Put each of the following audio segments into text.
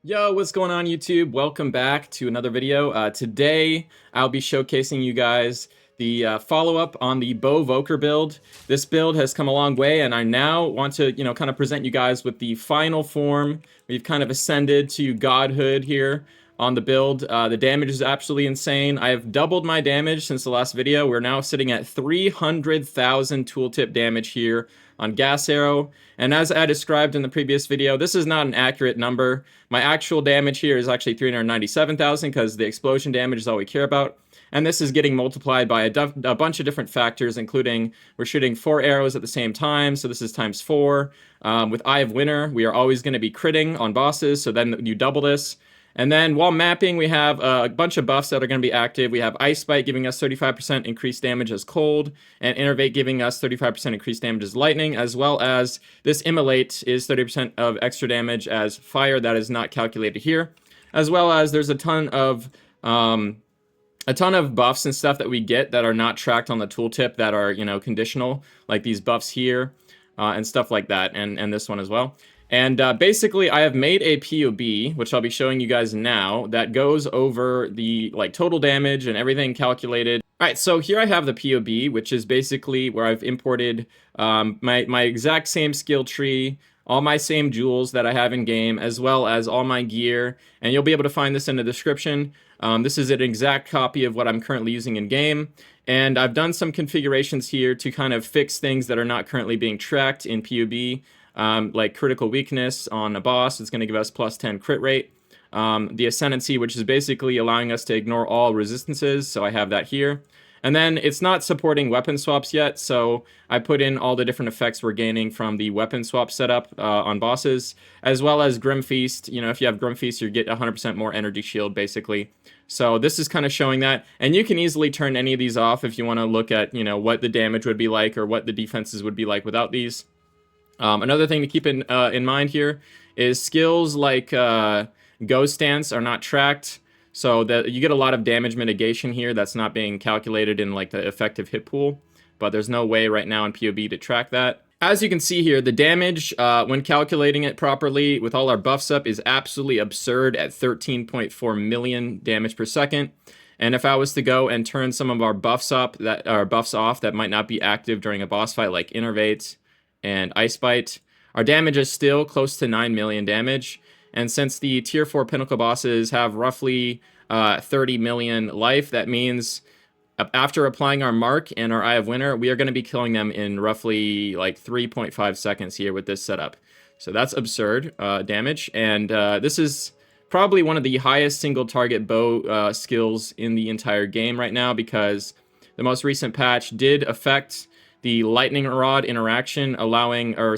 Yo, what's going on YouTube? Welcome back to another video. Today, I'll be showcasing you guys the follow-up on the Bowvoker build. This build has come a long way, and I now want to, kind of present you guys with the final form. We've kind of ascended to godhood here on the build. The damage is absolutely insane. I have doubled my damage since the last video. We're now sitting at 300,000 tooltip damage here on Gas Arrow. And as I described in the previous video, this is not an accurate number. My actual damage here is actually 397,000 because the explosion damage is all we care about. And this is getting multiplied by a bunch of different factors, including we're shooting 4 arrows at the same time, so this is times 4. With Eye of Winter, we are always going to be critting on bosses, so then you double this. And then while mapping, we have a bunch of buffs that are going to be active. We have Ice Bite giving us 35% increased damage as cold, and Innervate giving us 35% increased damage as lightning, as well as this Immolate is 30% of extra damage as fire. That is not calculated here. As well as there's a ton of buffs and stuff that we get that are not tracked on the tooltip that are, conditional, like these buffs here and stuff like that, and this one as well. And basically, I have made a PoB, which I'll be showing you guys now, that goes over the total damage and everything calculated. All right, so here I have the PoB, which is basically where I've imported my exact same skill tree, all my same jewels that I have in game, as well as all my gear. And you'll be able to find this in the description. This is an exact copy of what I'm currently using in game. And I've done some configurations here to kind of fix things that are not currently being tracked in PoB. Like critical weakness on a boss, it's going to give us plus 10 crit rate. The Ascendancy, which is basically allowing us to ignore all resistances, so I have that here. And then it's not supporting weapon swaps yet, so I put in all the different effects we're gaining from the weapon swap setup on bosses, as well as Grim Feast. If you have Grim Feast, you get 100% more energy shield, basically. So this is kind of showing that, and you can easily turn any of these off if you want to look at, what the damage would be like or what the defenses would be like without these. Another thing to keep in mind here is skills like Ghost Stance are not tracked, so that you get a lot of damage mitigation here that's not being calculated in the effective hit pool, but there's no way right now in PoB to track that. As you can see here, the damage, when calculating it properly with all our buffs up, is absolutely absurd at 13.4 million damage per second. And if I was to go and turn some of our buffs up that are buffs off that might not be active during a boss fight, like Innervate and Ice Bite, our damage is still close to 9 million damage. And since the tier 4 pinnacle bosses have roughly 30 million life, that means after applying our mark and our Eye of Winter, we are going to be killing them in roughly 3.5 seconds here with this setup. So that's absurd damage. And this is probably one of the highest single target bow skills in the entire game right now, because the most recent patch did affect the lightning rod interaction, allowing or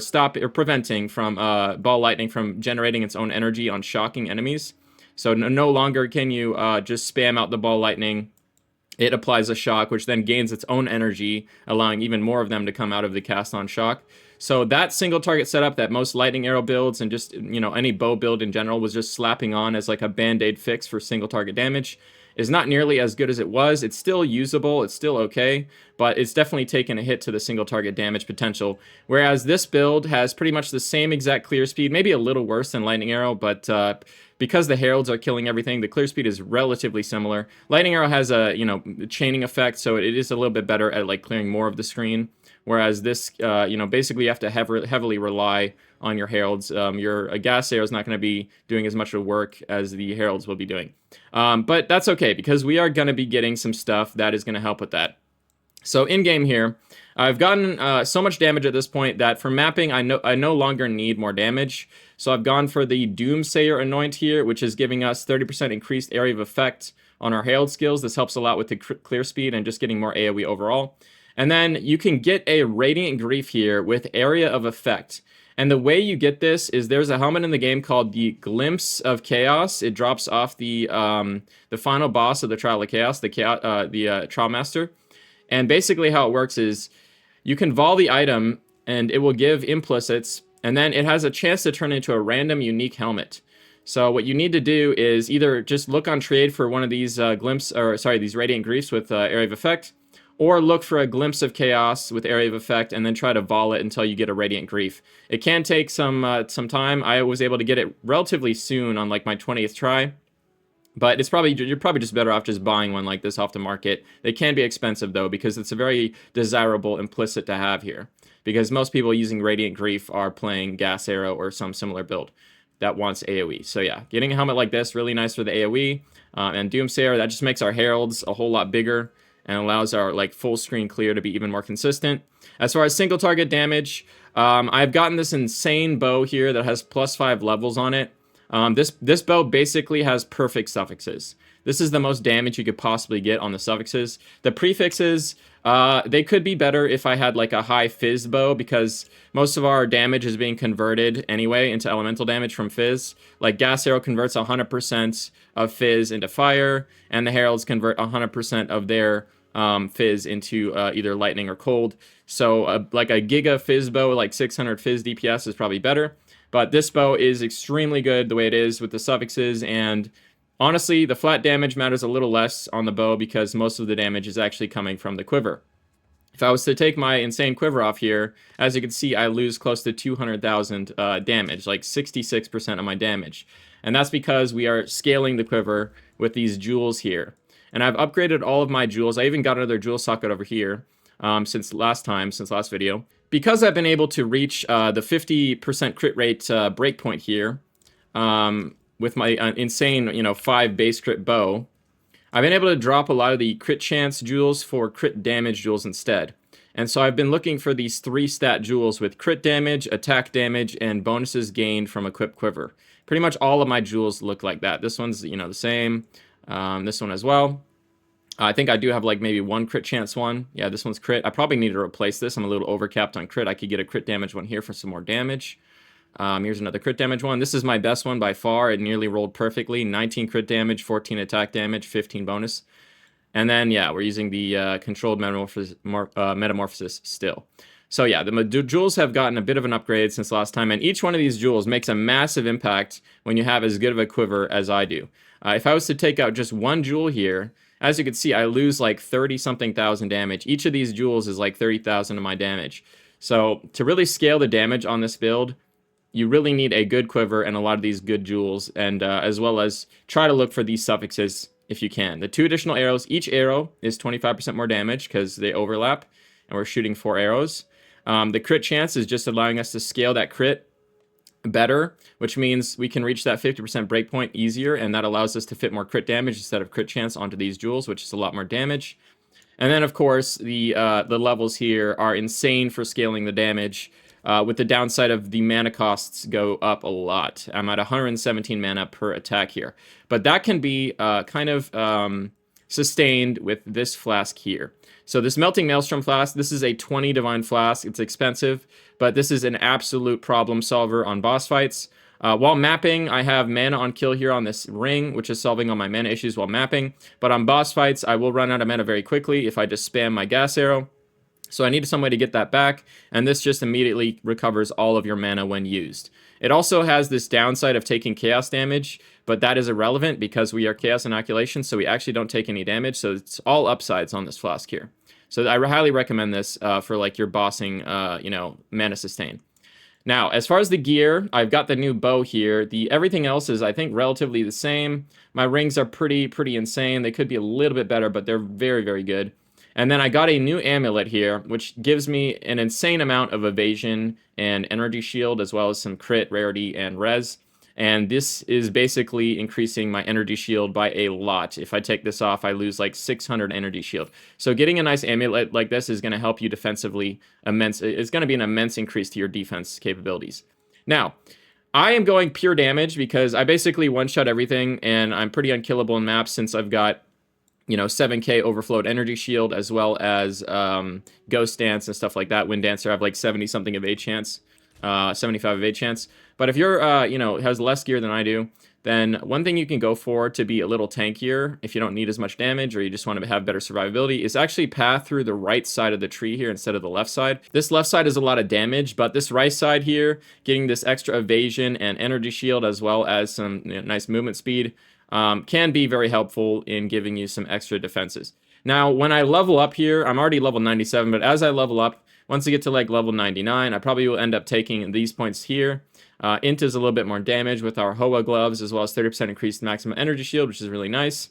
preventing from ball lightning from generating its own energy on shocking enemies. So no longer can you just spam out the ball lightning. It applies a shock, which then gains its own energy, allowing even more of them to come out of the cast on shock. So that single target setup that most lightning arrow builds and just any bow build in general was just slapping on as like a band-aid fix for single target damage is not nearly as good as it was. It's still usable, it's still okay, but it's definitely taken a hit to the single target damage potential. Whereas this build has pretty much the same exact clear speed, maybe a little worse than Lightning Arrow, but because the Heralds are killing everything, the clear speed is relatively similar. Lightning Arrow has a, chaining effect, so it is a little bit better at clearing more of the screen. Whereas this, basically you have to heavily rely on your Heralds. Your Gas Arrow is not going to be doing as much of work as the Heralds will be doing. But that's okay, because we are going to be getting some stuff that is going to help with that. So in-game here, I've gotten so much damage at this point that for mapping, I no longer need more damage. So I've gone for the Doomsayer Anoint here, which is giving us 30% increased area of effect on our Herald skills. This helps a lot with the clear speed and just getting more AoE overall. And then you can get a Radiant Grief here with area of effect. And the way you get this is there's a helmet in the game called the Glimpse of Chaos. It drops off the final boss of the Trial of Chaos, the Trial Master. And basically how it works is you can vol the item and it will give implicits, and then it has a chance to turn into a random unique helmet. So what you need to do is either just look on trade for one of these these Radiant Griefs with area of effect, or look for a glimpse of chaos with area of effect and then try to vol it until you get a Radiant Grief. It can take some time. I was able to get it relatively soon on like my 20th try. But you're probably just better off just buying one like this off the market. They can be expensive though, because it's a very desirable implicit to have here. Because most people using Radiant Grief are playing Gas Arrow or some similar build that wants AoE. So yeah, getting a helmet like this, really nice for the AoE. And Doomsayer, that just makes our heralds a whole lot bigger and allows our like full screen clear to be even more consistent. As far as single target damage, I've gotten this insane bow here that has +5 levels on it. This bow basically has perfect suffixes. This is the most damage you could possibly get on the suffixes. The prefixes, they could be better if I had like a high fizz bow, because most of our damage is being converted anyway into elemental damage from fizz. Like Gas Arrow converts 100% of fizz into fire, and the heralds convert 100% of their fizz into either lightning or cold. So like a giga fizz bow, like 600 fizz DPS is probably better. But this bow is extremely good the way it is with the suffixes, and honestly, the flat damage matters a little less on the bow because most of the damage is actually coming from the quiver. If I was to take my insane quiver off here, as you can see, I lose close to 200,000 damage, like 66% of my damage. And that's because we are scaling the quiver with these jewels here. And I've upgraded all of my jewels. I even got another jewel socket over here since last video. Because I've been able to reach the 50% crit rate breakpoint here with my insane, 5 base crit bow, I've been able to drop a lot of the crit chance jewels for crit damage jewels instead. And so I've been looking for these 3 stat jewels with crit damage, attack damage, and bonuses gained from equipped quiver. Pretty much all of my jewels look like that. This one's, the same. This one as well. I think I do have like maybe 1 crit chance one. Yeah, this one's crit. I probably need to replace this. I'm a little overcapped on crit. I could get a crit damage one here for some more damage. Here's another crit damage one. This is my best one by far. It nearly rolled perfectly. 19 crit damage, 14 attack damage, 15 bonus. And then, yeah, we're using the controlled metamorphosis still. So yeah, the jewels have gotten a bit of an upgrade since last time, and each one of these jewels makes a massive impact when you have as good of a quiver as I do. If I was to take out just one jewel here, as you can see, I lose like 30-something thousand damage. Each of these jewels is like 30,000 of my damage. So to really scale the damage on this build, you really need a good quiver and a lot of these good jewels, and as well as try to look for these suffixes if you can. The 2 additional arrows, each arrow is 25% more damage because they overlap, and we're shooting 4 arrows. The crit chance is just allowing us to scale that crit better, which means we can reach that 50% breakpoint easier, and that allows us to fit more crit damage instead of crit chance onto these jewels, which is a lot more damage. And then, of course, the levels here are insane for scaling the damage, with the downside of the mana costs go up a lot. I'm at 117 mana per attack here. But that can be kind of sustained with this flask here. So this Melting Maelstrom flask, this is a 20 Divine Flask. It's expensive, but this is an absolute problem solver on boss fights. While mapping, I have mana on kill here on this ring, which is solving all my mana issues while mapping. But on boss fights, I will run out of mana very quickly if I just spam my Gas Arrow. So I need some way to get that back, and this just immediately recovers all of your mana when used. It also has this downside of taking chaos damage, but that is irrelevant because we are chaos inoculation, so we actually don't take any damage, so it's all upsides on this flask here. So I highly recommend this for like your bossing, mana sustain. Now, as far as the gear, I've got the new bow here. Everything else is, I think, relatively the same. My rings are pretty insane. They could be a little bit better, but they're very, very good. And then I got a new amulet here, which gives me an insane amount of evasion and energy shield, as well as some crit, rarity, and res. And this is basically increasing my energy shield by a lot. If I take this off, I lose like 600 energy shield. So getting a nice amulet like this is going to help you defensively It's going to be an immense increase to your defense capabilities. Now, I am going pure damage because I basically one-shot everything, and I'm pretty unkillable in maps since I've got 7k overflowed energy shield, as well as Ghost Dance and stuff like that. Wind Dancer, I have like 70-something evade chance, 75 evade chance. But if you're, has less gear than I do, then one thing you can go for to be a little tankier, if you don't need as much damage or you just want to have better survivability, is actually path through the right side of the tree here instead of the left side. This left side is a lot of damage, but this right side here, getting this extra evasion and energy shield, as well as some nice movement speed, can be very helpful in giving you some extra defenses. Now, when I level up here, I'm already level 97, but as I level up, once I get to like level 99, I probably will end up taking these points here. Int is a little bit more damage with our Hoa gloves, as well as 30% increased maximum energy shield, which is really nice.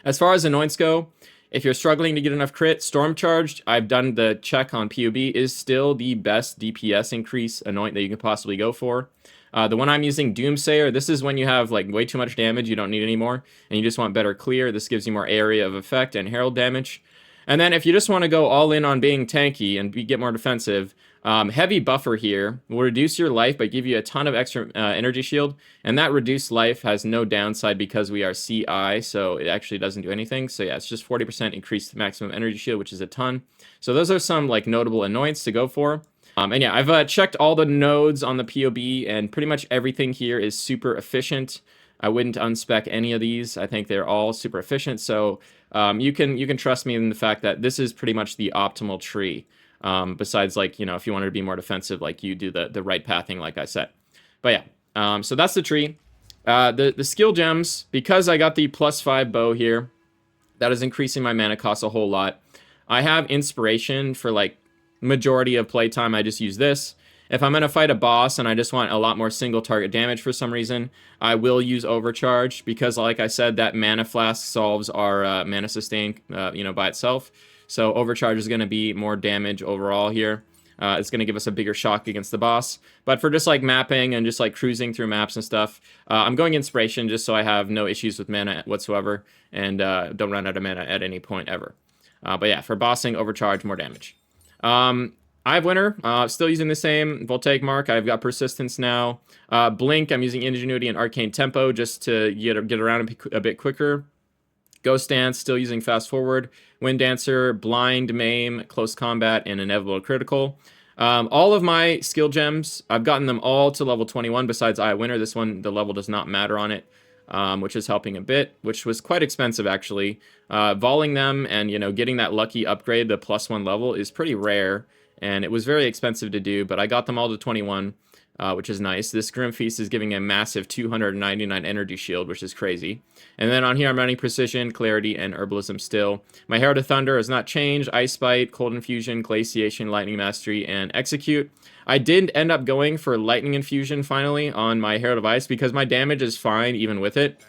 As far as anoints go, if you're struggling to get enough crit, Storm Charged, I've done the check on PoB, is still the best DPS increase anoint that you could possibly go for. The one I'm using, Doomsayer, this is when you have like way too much damage, you don't need any more, and you just want better clear. This gives you more area of effect and herald damage. And then if you just want to go all in on being tanky and get more defensive, Heavy Buffer here will reduce your life but give you a ton of extra energy shield, and that reduced life has no downside because we are CI, so it actually doesn't do anything. So yeah, it's just 40% increased maximum energy shield, which is a ton. So those are some like notable anoints to go for. And yeah, I've checked all the nodes on the PoB, and pretty much everything here is super efficient. I wouldn't unspec any of these. I think they're all super efficient. So you can trust me in the fact that this is pretty much the optimal tree. Besides, like, you know, if you wanted to be more defensive, like you do the right pathing, like I said. But yeah, so that's the tree. The skill gems, because I got the +5 bow here, that is increasing my mana cost a whole lot. I have inspiration for like majority of playtime. I just use this. If I'm going to fight a boss and I just want a lot more single target damage for some reason, I will use Overcharge because, like I said, that Mana Flask solves our Mana Sustain, by itself. So Overcharge is going to be more damage overall here. It's going to give us a bigger shock against the boss. But for just like mapping and just like cruising through maps and stuff, I'm going Inspiration just so I have no issues with mana whatsoever and don't run out of mana at any point ever. But yeah, for bossing, Overcharge, more damage. I have Winter, still using the same Voltaic Mark. I've got Persistence now. Blink, I'm using Ingenuity and Arcane Tempo just to get around a bit quicker. Ghost Dance, still using Fast Forward. Wind Dancer, Blind, Maim, Close Combat, and Inevitable Critical. All of my skill gems, I've gotten them all to level 21 besides Eye of Winter. This one, the level does not matter on it, which is helping a bit, which was quite expensive actually. Volleying them and, getting that lucky upgrade, the +1 level, is pretty rare. And it was very expensive to do, but I got them all to 21, which is nice. This Grim Feast is giving a massive 299 energy shield, which is crazy. And then on here, I'm running Precision, Clarity, and Herbalism still. My Herald of Thunder has not changed. Ice Bite, Cold Infusion, Glaciation, Lightning Mastery, and Execute. I did end up going for Lightning Infusion finally on my Herald of Ice because my damage is fine even with it.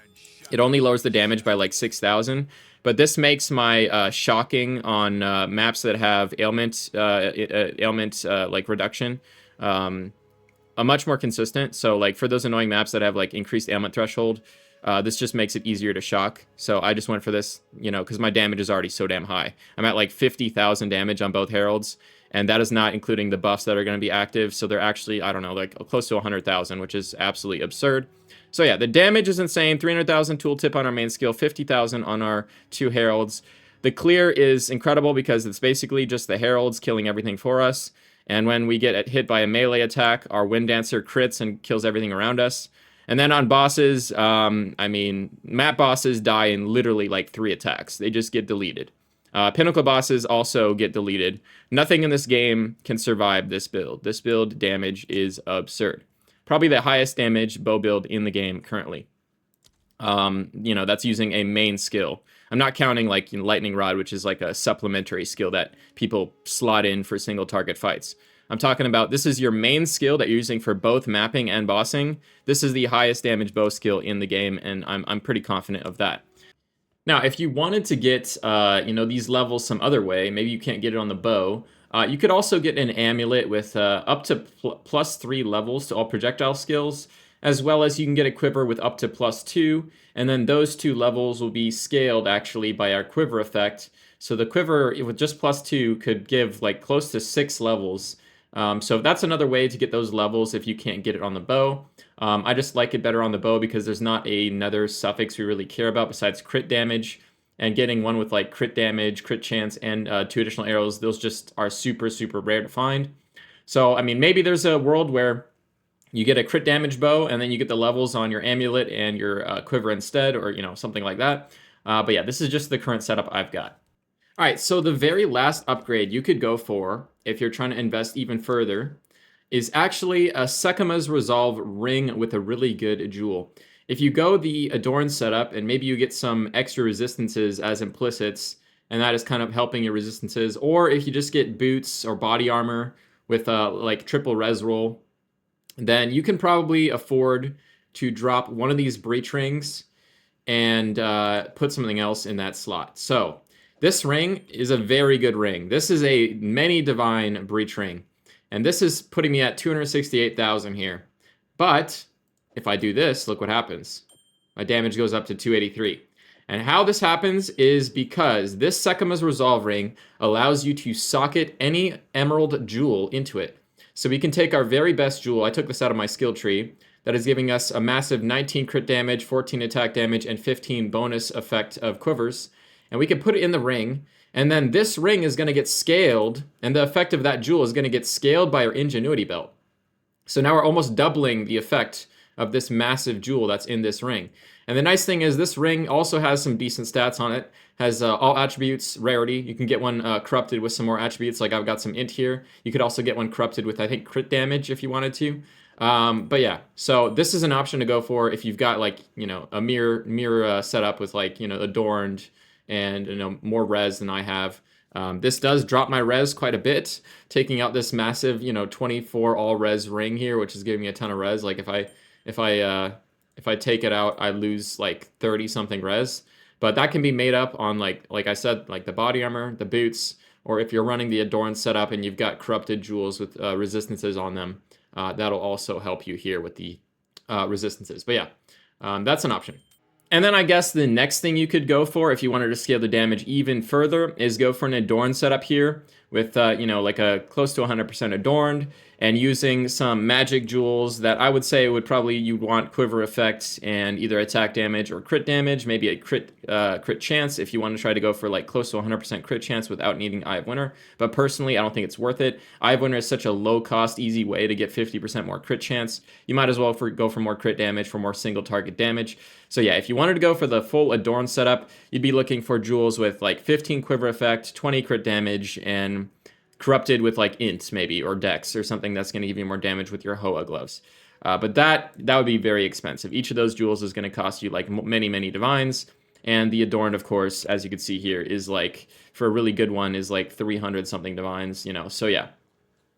It only lowers the damage by like 6,000. But this makes my shocking on maps that have ailment like reduction a much more consistent. So like for those annoying maps that have like increased ailment threshold, this just makes it easier to shock. So I just went for this, because my damage is already so damn high. I'm at like 50,000 damage on both heralds, and that is not including the buffs that are going to be active. So they're actually, I don't know, like close to 100,000, which is absolutely absurd. So yeah, the damage is insane. 300,000 tooltip on our main skill, 50,000 on our 2 heralds. The clear is incredible because it's basically just the heralds killing everything for us. And when we get hit by a melee attack, our Wind Dancer crits and kills everything around us. And then on bosses, map bosses die in literally like 3 attacks. They just get deleted. Pinnacle bosses also get deleted. Nothing in this game can survive this build. This build damage is absurd. Probably the highest damage bow build in the game currently. That's using a main skill. I'm not counting like Lightning Rod, which is like a supplementary skill that people slot in for single target fights. I'm talking about this is your main skill that you're using for both mapping and bossing. This is the highest damage bow skill in the game, and I'm pretty confident of that. Now, if you wanted to get these levels some other way, maybe you can't get it on the bow. You could also get an amulet with up to +3 levels to all projectile skills, as well as you can get a quiver with up to +2, and then those 2 levels will be scaled actually by our quiver effect. So the quiver with just +2 could give like close to 6 levels. So that's another way to get those levels if you can't get it on the bow. I just like it better on the bow because there's not another suffix we really care about besides crit damage. And getting one with like crit damage, crit chance, and 2 additional arrows, those just are super, super rare to find. So, I mean, maybe there's a world where you get a crit damage bow and then you get the levels on your amulet and your quiver instead, or, something like that. But yeah, this is just the current setup I've got. All right, so the very last upgrade you could go for, if you're trying to invest even further, is actually a Sekama's Resolve ring with a really good jewel. If you go the Adorn setup and maybe you get some extra resistances as implicits, and that is kind of helping your resistances. Or if you just get boots or body armor with like triple res roll, then you can probably afford to drop one of these breach rings and put something else in that slot. So this ring is a very good ring. This is a many divine breach ring, and this is putting me at 268,000 here. But if I do this, look what happens. My damage goes up to 283. And how this happens is because this Sekama's Resolve ring allows you to socket any emerald jewel into it. So we can take our very best jewel. I took this out of my skill tree. That is giving us a massive 19 crit damage, 14 attack damage, and 15 bonus effect of quivers. And we can put it in the ring. And then this ring is going to get scaled, and the effect of that jewel is going to get scaled by our Ingenuity belt. So now we're almost doubling the effect of this massive jewel that's in this ring. And the nice thing is this ring also has some decent stats on it. Has all attributes, rarity. You can get one corrupted with some more attributes, like I've got some int here. You could also get one corrupted with, I think, crit damage if you wanted to. But yeah, so this is an option to go for if you've got, like, you know, a mirror setup with, like, you know, adorned and, you know, more res than I have. This does drop my res quite a bit, taking out this massive, you know, 24 all res ring here, which is giving me a ton of res. Like if I take it out, I lose like 30 something res. But that can be made up on, like I said, like the body armor, the boots, or if you're running the adorned setup and you've got corrupted jewels with resistances on them, that'll also help you here with the resistances. But yeah, that's an option. And then I guess the next thing you could go for if you wanted to scale the damage even further is go for an adorned setup here with, you know, like a close to 100% adorned, and using some magic jewels that I would say would probably, you'd want quiver effects and either attack damage or crit damage, maybe a crit chance if you want to try to go for like close to 100% crit chance without needing Eye of Winter. But personally, I don't think it's worth it. Eye of Winter is such a low cost, easy way to get 50% more crit chance. You might as well go for more crit damage, for more single target damage. So yeah, if you wanted to go for the full adorned setup, you'd be looking for jewels with like 15 quiver effect, 20 crit damage, and corrupted with like int maybe, or dex, or something that's going to give you more damage with your Hoa gloves. But that would be very expensive. Each of those jewels is going to cost you like many divines, and the adorned, of course, as you can see here, is like, for a really good one, is like 300 something divines, you know. So yeah,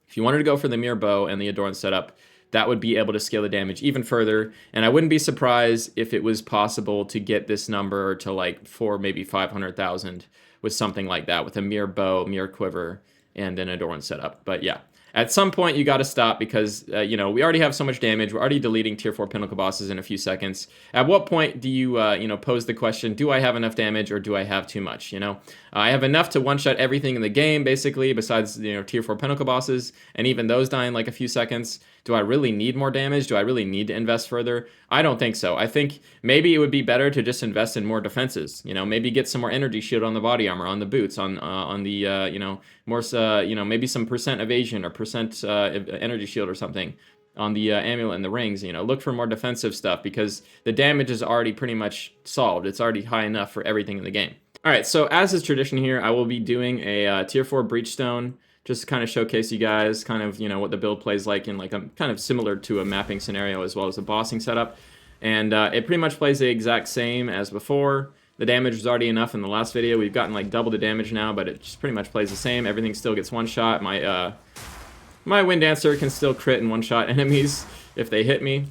if you wanted to go for the mirror bow and the adorned setup, that would be able to scale the damage even further. And I wouldn't be surprised if it was possible to get this number to like 4, maybe 500,000 with something like that, with a mirror bow, mirror quiver, and an adorned setup. But yeah, at some point you got to stop because, you know, we already have so much damage. We're already deleting tier 4 pinnacle bosses in a few seconds. At what point do you, you know, pose the question, do I have enough damage or do I have too much, you know? I have enough to one-shot everything in the game, basically, besides, you know, tier 4 pinnacle bosses, and even those die in like a few seconds. Do I really need more damage? Do I really need to invest further? I don't think so. I think maybe it would be better to just invest in more defenses. You know, maybe get some more energy shield on the body armor, on the boots, on the you know, more you know, maybe some percent evasion or percent energy shield or something on the amulet and the rings. You know, look for more defensive stuff because the damage is already pretty much solved. It's already high enough for everything in the game. All right, so as is tradition here, I will be doing a tier 4 Breachstone, just to kind of showcase you guys kind of, you know, what the build plays like in like a kind of similar to a mapping scenario as well as a bossing setup. And it pretty much plays the exact same as before. The damage was already enough in the last video. We've gotten like double the damage now, but it just pretty much plays the same. Everything still gets one shot. My my Wind Dancer can still crit and one shot enemies if they hit me.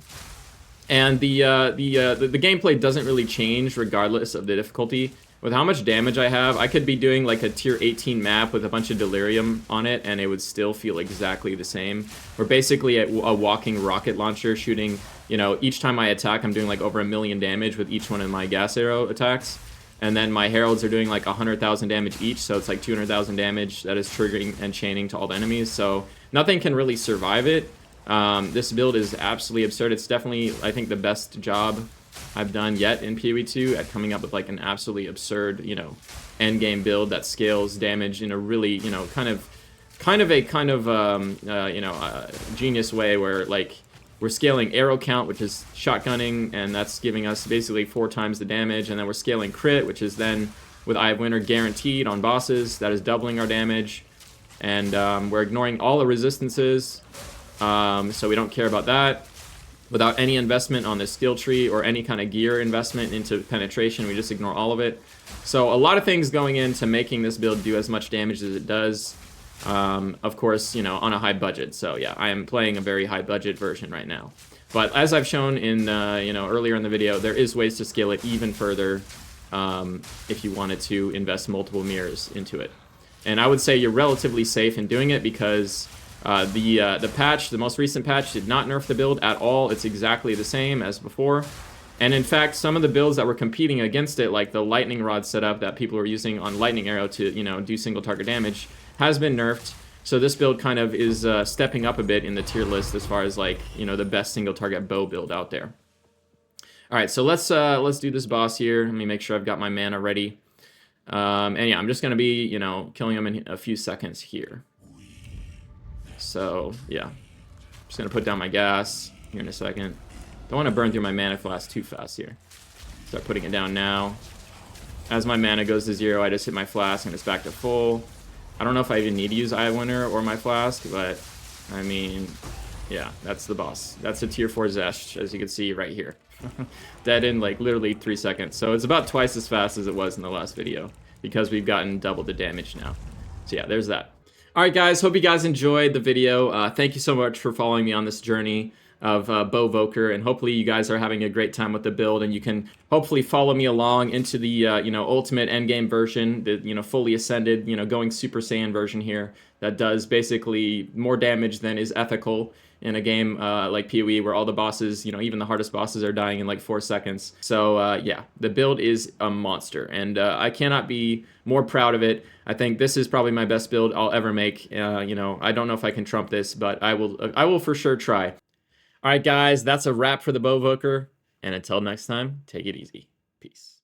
And the gameplay doesn't really change regardless of the difficulty. With how much damage I have, I could be doing like a tier 18 map with a bunch of delirium on it, and it would still feel exactly the same. We're basically a walking rocket launcher shooting, you know, each time I attack, I'm doing like over 1 million damage with each one of my gas arrow attacks. And then my heralds are doing like 100,000 damage each, so it's like 200,000 damage that is triggering and chaining to all the enemies. So nothing can really survive it. This build is absolutely absurd. It's definitely, I think, the best job I've done yet in PoE 2 at coming up with like an absolutely absurd, you know, end game build that scales damage in a really, you know, kind of you know, genius way where like we're scaling arrow count, which is shotgunning, and that's giving us basically 4 times the damage, and then we're scaling crit, which is then with Eye of Winter guaranteed on bosses, that is doubling our damage, and we're ignoring all the resistances, so we don't care about that. without any investment on the skill tree or any kind of gear investment into penetration. We just ignore all of it. So a lot of things going into making this build do as much damage as it does. Of course, you know, on a high budget. So yeah, I am playing a very high budget version right now. But as I've shown in, you know, earlier in the video, there is ways to scale it even further if you wanted to invest multiple mirrors into it. And I would say you're relatively safe in doing it because the patch, the most recent patch, did not nerf the build at all. It's exactly the same as before. And in fact, some of the builds that were competing against it, like the lightning rod setup that people were using on lightning arrow to, you know, do single target damage, has been nerfed. So this build kind of is stepping up a bit in the tier list as far as, like, you know, the best single target bow build out there. All right, so let's do this boss here. Let me make sure I've got my mana ready. And yeah, I'm just gonna be, you know, killing him in a few seconds here. So yeah, just gonna put down my gas here in a second. Don't want to burn through my mana flask too fast here. Start putting it down now. As my mana goes to 0, I just hit my flask and it's back to full. I don't know if I even need to use Eye Winner or my flask, but I mean, yeah, that's the boss. That's a tier 4 Zesh, as you can see right here. Dead in like literally 3 seconds. So it's about twice as fast as it was in the last video because we've gotten double the damage now. So yeah, there's that. Alright guys, hope you guys enjoyed the video. Thank you so much for following me on this journey of Bowvoker, and hopefully you guys are having a great time with the build, and you can hopefully follow me along into the you know, ultimate endgame version, the, you know, fully ascended, you know, going Super Saiyan version here that does basically more damage than is ethical in a game like PoE, where all the bosses, you know, even the hardest bosses are dying in like 4 seconds. So yeah, the build is a monster, and I cannot be more proud of it. I think this is probably my best build I'll ever make. You know, I don't know if I can trump this, but I will for sure try. All right, guys, that's a wrap for the Bowvoker, and until next time, take it easy. Peace.